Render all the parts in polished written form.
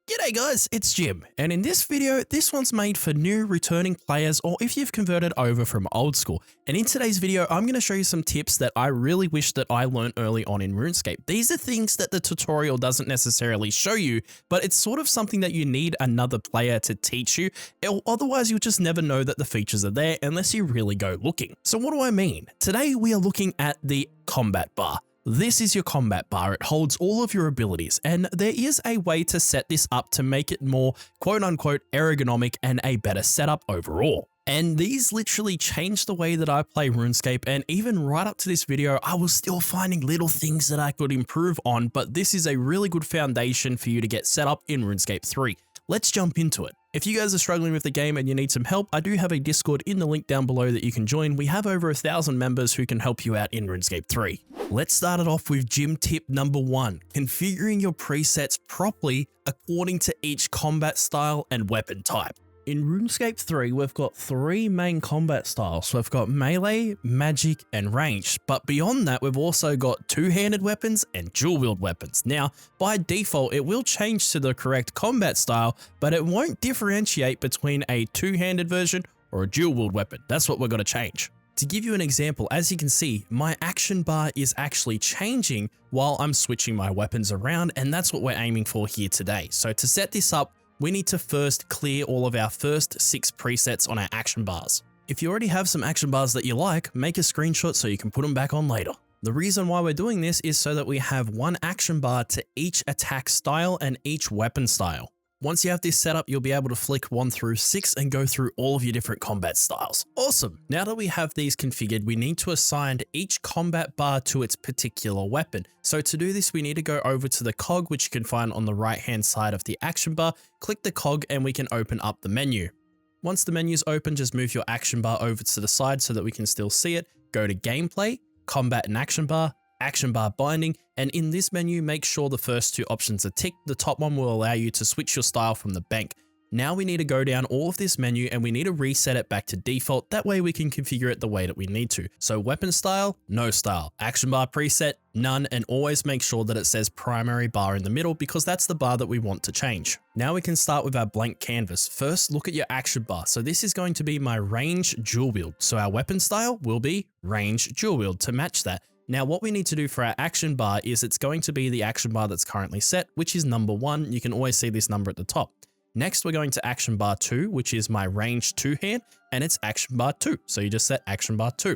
G'day guys, it's Jim, and in this video, this one's made for new returning players or if you've converted over from old school. And in today's video, I'm going to show you some tips that I really wish that I learned early on in Runescape. These are things that the tutorial doesn't necessarily show you, but it's sort of something that you need another player to teach you, otherwise you'll just never know that the features are there unless you really go looking. So what do I mean? Today we are looking at the combat bar. This is your combat bar. It holds all of your abilities, and there is a way to set this up to make it more quote-unquote ergonomic and a better setup overall. And these literally changed the way that I play RuneScape, and even right up to this video, I was still finding little things that I could improve on, but this is a really good foundation for you to get set up in RuneScape 3. Let's jump into it. If you guys are struggling with the game and you need some help, I do have a Discord in the link down below that you can join. We have over 1,000 members who can help you out in RuneScape 3. Let's start it off with gym tip number 1, configuring your presets properly according to each combat style and weapon type. In RuneScape 3, we've got 3 main combat styles. We've got melee, magic, and ranged. But beyond that, we've also got two-handed weapons and dual-wield weapons. Now, by default, it will change to the correct combat style, but it won't differentiate between a two-handed version or a dual-wield weapon. That's what we're going to change. To give you an example, as you can see, my action bar is actually changing while I'm switching my weapons around, and that's what we're aiming for here today. So to set this up, we need to first clear all of our first 6 presets on our action bars. If you already have some action bars that you like, make a screenshot so you can put them back on later. The reason why we're doing this is so that we have one action bar to each attack style and each weapon style. Once you have this set up, you'll be able to flick 1 through 6 and go through all of your different combat styles. Awesome! Now that we have these configured, we need to assign each combat bar to its particular weapon. So to do this, we need to go over to the cog, which you can find on the right hand side of the action bar, click the cog and we can open up the menu. Once the menu is open, just move your action bar over to the side so that we can still see it. Go to gameplay, combat and action bar binding, and in this menu, make sure the first 2 options are ticked. The top one will allow you to switch your style from the bank. Now we need to go down all of this menu and we need to reset it back to default. That way we can configure it the way that we need to. So weapon style, no style. Action bar preset, none, and always make sure that it says primary bar in the middle because that's the bar that we want to change. Now we can start with our blank canvas. First, look at your action bar. So this is going to be my range dual wield. So our weapon style will be range dual wield to match that. Now what we need to do for our action bar is it's going to be the action bar that's currently set, which is number 1. You can always see this number at the top. Next, we're going to action bar 2, which is my range 2-hand, and it's action bar 2. So you just set action bar 2.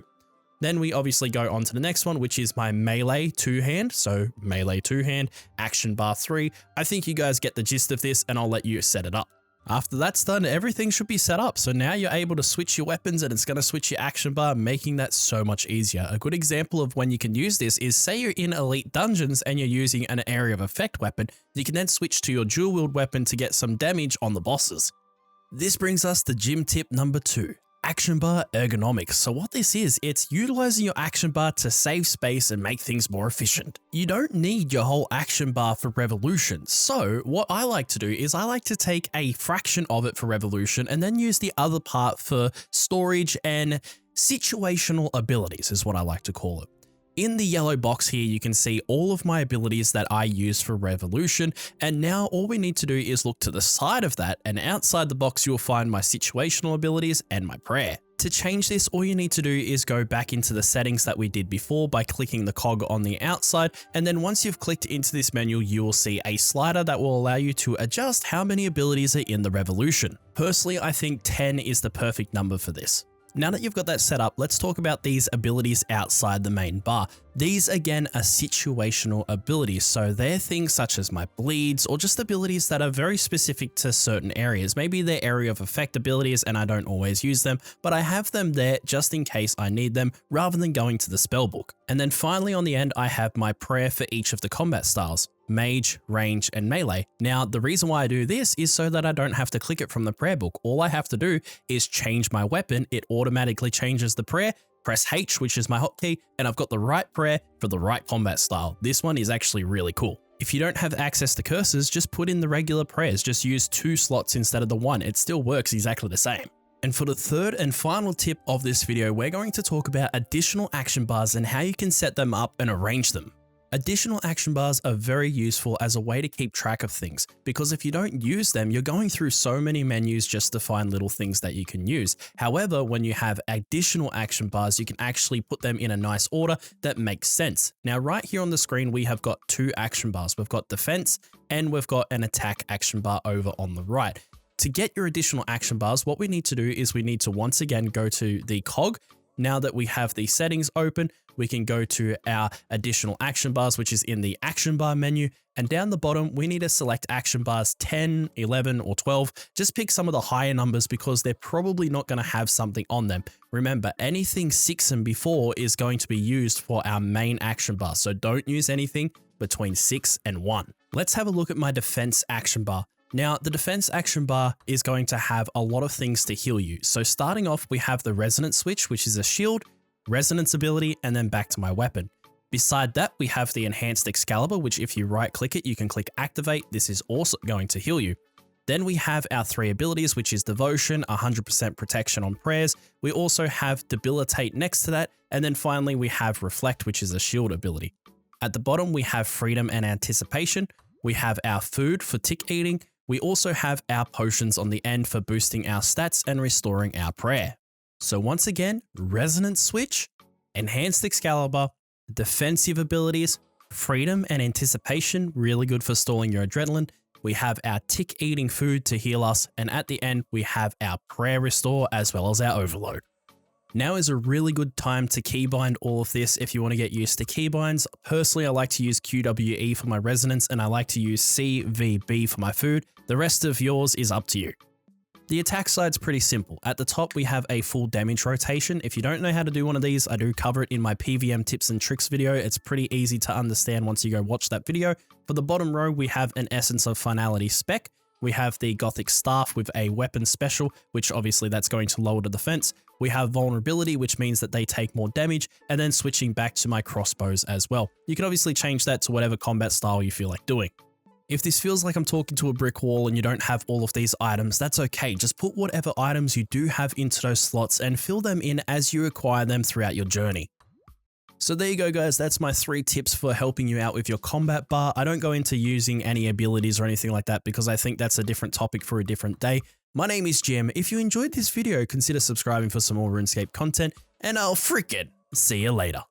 Then we obviously go on to the next one, which is my melee 2-hand. So melee 2-hand, action bar 3. I think you guys get the gist of this and I'll let you set it up. After that's done, everything should be set up. So now you're able to switch your weapons and it's going to switch your action bar, making that so much easier. A good example of when you can use this is say you're in elite dungeons and you're using an area of effect weapon, you can then switch to your dual wield weapon to get some damage on the bosses. This brings us to gym tip number 2. Action bar ergonomics. So what this is, it's utilizing your action bar to save space and make things more efficient. You don't need your whole action bar for revolution. So what I like to do is I like to take a fraction of it for revolution and then use the other part for storage and situational abilities is what I like to call it. In the yellow box here, you can see all of my abilities that I use for revolution. And now all we need to do is look to the side of that, and outside the box, you'll find my situational abilities and my prayer. To change this, all you need to do is go back into the settings that we did before by clicking the cog on the outside. And then once you've clicked into this menu, you will see a slider that will allow you to adjust how many abilities are in the revolution. Personally, I think 10 is the perfect number for this. Now that you've got that set up, let's talk about these abilities outside the main bar. These again are situational abilities, so they're things such as my bleeds or just abilities that are very specific to certain areas. Maybe they're area of effect abilities and I don't always use them, but I have them there just in case I need them rather than going to the spellbook. And then finally on the end, I have my prayer for each of the combat styles. Mage, range, and melee. Now, the reason why I do this is so that I don't have to click it from the prayer book. All I have to do is change my weapon. It automatically changes the prayer, press H, which is my hotkey, and I've got the right prayer for the right combat style. This one is actually really cool. If you don't have access to cursors, just put in the regular prayers. Just use 2 slots instead of the 1. It still works exactly the same. And for the third and final tip of this video, we're going to talk about additional action bars and how you can set them up and arrange them. Additional action bars are very useful as a way to keep track of things, because if you don't use them, you're going through so many menus just to find little things that you can use. However, when you have additional action bars, you can actually put them in a nice order that makes sense. Now, right here on the screen, we have got two action bars. We've got defense and we've got an attack action bar over on the right. To get your additional action bars, what we need to do is we need to once again go to the cog. Now that we have the settings open, we can go to our additional action bars, which is in the action bar menu. And down the bottom, we need to select action bars 10, 11, or 12. Just pick some of the higher numbers because they're probably not going to have something on them. Remember, anything 6 and before is going to be used for our main action bar. So don't use anything between 6 and 1. Let's have a look at my defense action bar. Now, the defense action bar is going to have a lot of things to heal you. So starting off, we have the resonance switch, which is a shield, resonance ability, and then back to my weapon. Beside that, we have the enhanced Excalibur, which if you right click it, you can click activate. This is also going to heal you. Then we have our 3 abilities, which is devotion, 100% protection on prayers. We also have debilitate next to that. And then finally, we have reflect, which is a shield ability. At the bottom, we have freedom and anticipation. We have our food for tick eating. We also have our potions on the end for boosting our stats and restoring our prayer. So once again, resonance switch, enhanced Excalibur, defensive abilities, freedom and anticipation, really good for stalling your adrenaline. We have our tick eating food to heal us. And at the end, we have our prayer restore as well as our overload. Now is a really good time to keybind all of this if you want to get used to keybinds. Personally, I like to use QWE for my resonance and I like to use CVB for my food. The rest of yours is up to you. The attack side's pretty simple. At the top, we have a full damage rotation. If you don't know how to do one of these, I do cover it in my PVM tips and tricks video. It's pretty easy to understand once you go watch that video. For the bottom row, we have an Essence of Finality spec. We have the Gothic Staff with a weapon special, which obviously that's going to lower the defense. We have vulnerability, which means that they take more damage, and then switching back to my crossbows as well. You can obviously change that to whatever combat style you feel like doing. If this feels like I'm talking to a brick wall and you don't have all of these items, that's okay. Just put whatever items you do have into those slots and fill them in as you acquire them throughout your journey. So there you go, guys. That's my 3 tips for helping you out with your combat bar. I don't go into using any abilities or anything like that because I think that's a different topic for a different day. My name is Jim. If you enjoyed this video, consider subscribing for some more RuneScape content, and I'll freaking see you later.